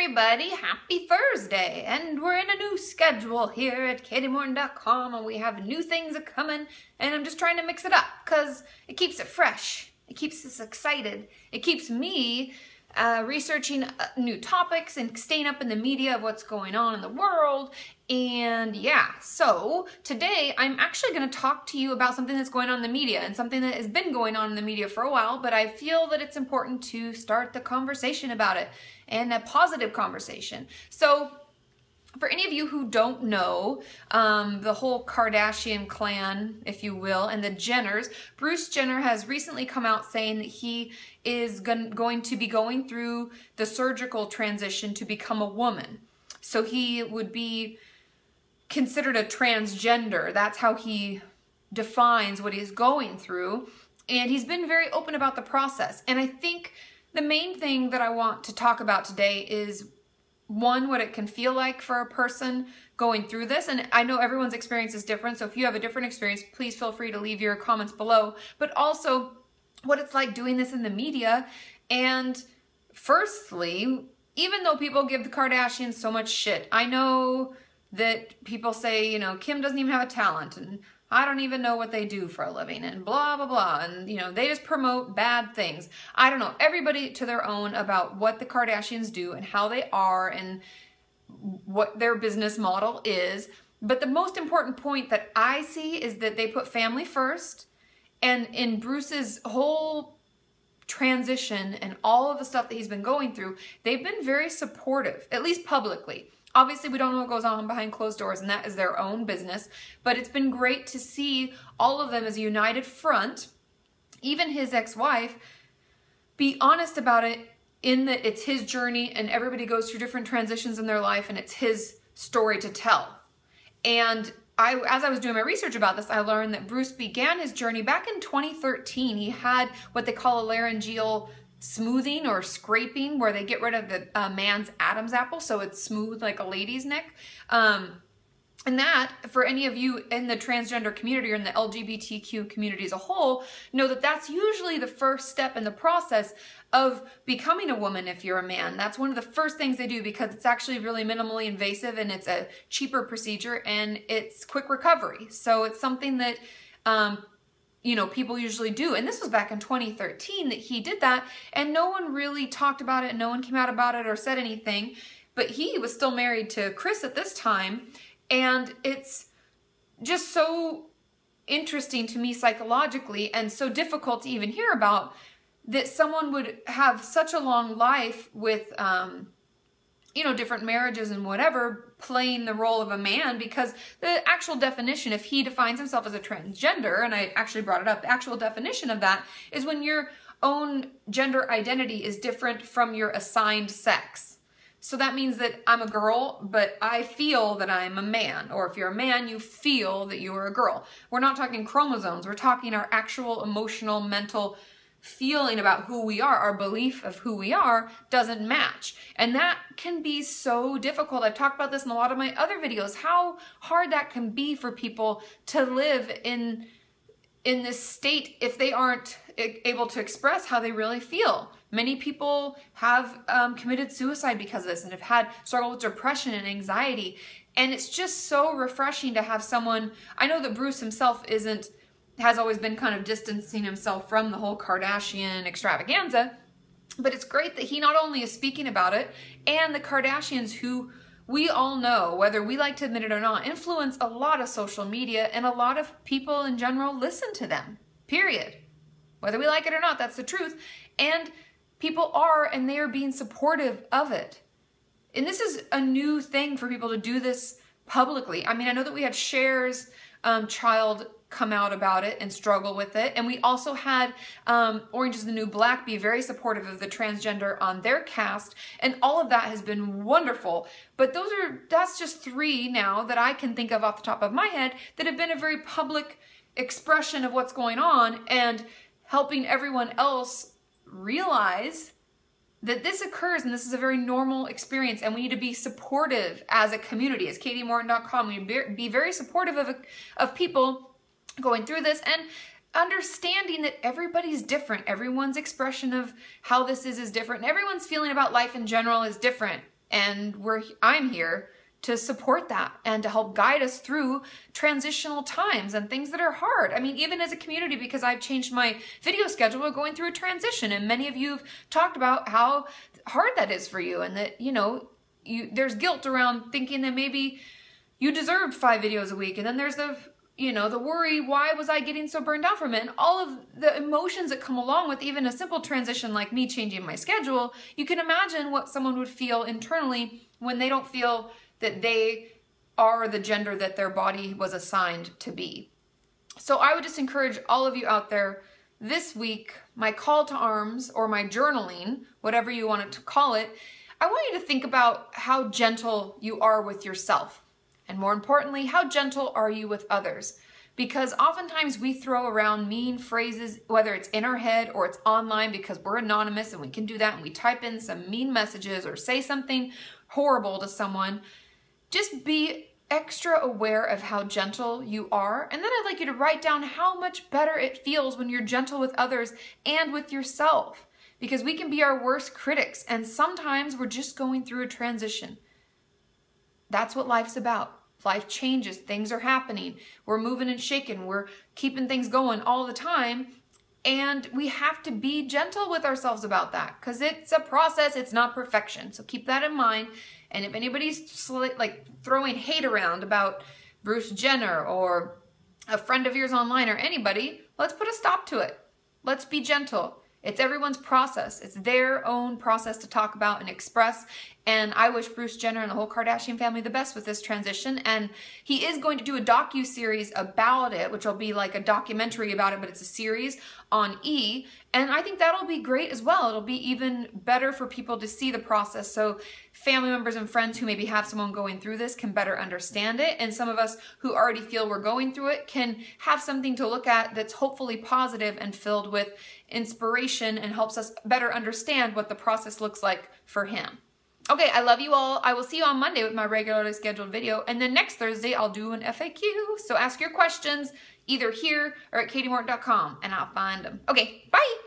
everybody, happy Thursday, and we're in a new schedule here at KatiMorton.com, and we have new things coming, and I'm just trying to mix it up because it keeps it fresh, it keeps us excited, it keeps me researching new topics and staying up in the media of what's going on in the world. And yeah, so today I'm actually going to talk to you about something that's going on in the media and something that has been going on in the media for a while, but I feel that it's important to start the conversation about it, and a positive conversation. So for any of you who don't know, the whole Kardashian clan, if you will, and the Jenners, Bruce Jenner has recently come out saying that he is going to be going through the surgical transition to become a woman. So he would be considered a transgender. That's how he defines what he's going through. And he's been very open about the process. And I think the main thing that I want to talk about today is, one, what it can feel like for a person going through this. And I know everyone's experience is different, so if you have a different experience, please feel free to leave your comments below. But also, what it's like doing this in the media. And firstly, even though people give the Kardashians so much shit, I know that people say, you know, Kim doesn't even have a talent, and I don't even know what they do for a living, and blah, blah, blah. And, you know, they just promote bad things. I don't know. Everybody to their own about what the Kardashians do and how they are and what their business model is. But the most important point that I see is that they put family first. And in Bruce's whole transition and all of the stuff that he's been going through, they've been very supportive, at least publicly. Obviously, we don't know what goes on behind closed doors, and that is their own business. But it's been great to see all of them as a united front, even his ex-wife, be honest about it, in that it's his journey and everybody goes through different transitions in their life and it's his story to tell. And as I was doing my research about this, I learned that Bruce began his journey back in 2013. He had what they call a laryngeal smoothing or scraping, where they get rid of the man's Adam's apple so it's smooth like a lady's neck. And that, for any of you in the transgender community or in the LGBTQ community as a whole, know that that's usually the first step in the process of becoming a woman if you're a man. That's one of the first things they do because it's actually really minimally invasive and it's a cheaper procedure and it's quick recovery. So it's something that you know, people usually do. And this was back in 2013 that he did that, and no one really talked about it, and no one came out about it or said anything. But he was still married to Chris at this time, and it's just so interesting to me psychologically and so difficult to even hear about that someone would have such a long life with you know, different marriages and whatever, playing the role of a man, because the actual definition, if he defines himself as a transgender, and I actually brought it up, the actual definition of that is when your own gender identity is different from your assigned sex. So that means that I'm a girl, but I feel that I'm a man. Or if you're a man, you feel that you're a girl. We're not talking chromosomes. We're talking our actual emotional, mental feeling about who we are. Our belief of who we are doesn't match. And that can be so difficult. I've talked about this in a lot of my other videos, how hard that can be for people to live in this state if they aren't able to express how they really feel. Many people have committed suicide because of this and have had struggle with depression and anxiety. And it's just so refreshing to have someone, I know that Bruce himself has always been kind of distancing himself from the whole Kardashian extravaganza, but it's great that he not only is speaking about it, and the Kardashians, who we all know, whether we like to admit it or not, influence a lot of social media, and a lot of people in general listen to them, period. Whether we like it or not, that's the truth. And people are, and they are being supportive of it. And this is a new thing for people to do this publicly. I mean, I know that we had Cher's child come out about it and struggle with it. And we also had Orange is the New Black be very supportive of the transgender on their cast. And all of that has been wonderful. But that's just 3 now that I can think of off the top of my head that have been a very public expression of what's going on and helping everyone else realize that this occurs and this is a very normal experience, and we need to be supportive as a community. As KatiMorton.com, we need to be very supportive of people going through this, and understanding that everybody's different. Everyone's expression of how this is different, and everyone's feeling about life in general is different. And I'm here to support that and to help guide us through transitional times and things that are hard. I mean, even as a community, because I've changed my video schedule, we're going through a transition, and many of you have talked about how hard that is for you, and that, there's guilt around thinking that maybe you deserved 5 videos a week, and then there's the worry, why was I getting so burned out from it? And all of the emotions that come along with even a simple transition like me changing my schedule. You can imagine what someone would feel internally when they don't feel that they are the gender that their body was assigned to be. So I would just encourage all of you out there this week, my call to arms or my journaling, whatever you want to call it, I want you to think about how gentle you are with yourself. And more importantly, how gentle are you with others? Because oftentimes we throw around mean phrases, whether it's in our head or it's online, because we're anonymous and we can do that, and we type in some mean messages or say something horrible to someone. Just be extra aware of how gentle you are. And then I'd like you to write down how much better it feels when you're gentle with others and with yourself. Because we can be our worst critics, and sometimes we're just going through a transition. That's what life's about. Life changes, things are happening, we're moving and shaking, we're keeping things going all the time, and we have to be gentle with ourselves about that, because it's a process, it's not perfection. So keep that in mind. And if anybody's throwing hate around about Bruce Jenner or a friend of yours online or anybody, let's put a stop to it. Let's be gentle. It's everyone's process. It's their own process to talk about and express. And I wish Bruce Jenner and the whole Kardashian family the best with this transition. And he is going to do a docu-series about it, which will be like a documentary about it, but it's a series on E! And I think that'll be great as well. It'll be even better for people to see the process, so family members and friends who maybe have someone going through this can better understand it. And some of us who already feel we're going through it can have something to look at that's hopefully positive and filled with inspiration and helps us better understand what the process looks like for him. Okay, I love you all. I will see you on Monday with my regularly scheduled video. And then next Thursday, I'll do an FAQ. So ask your questions either here or at KatiMorton.com, and I'll find them. Okay, bye.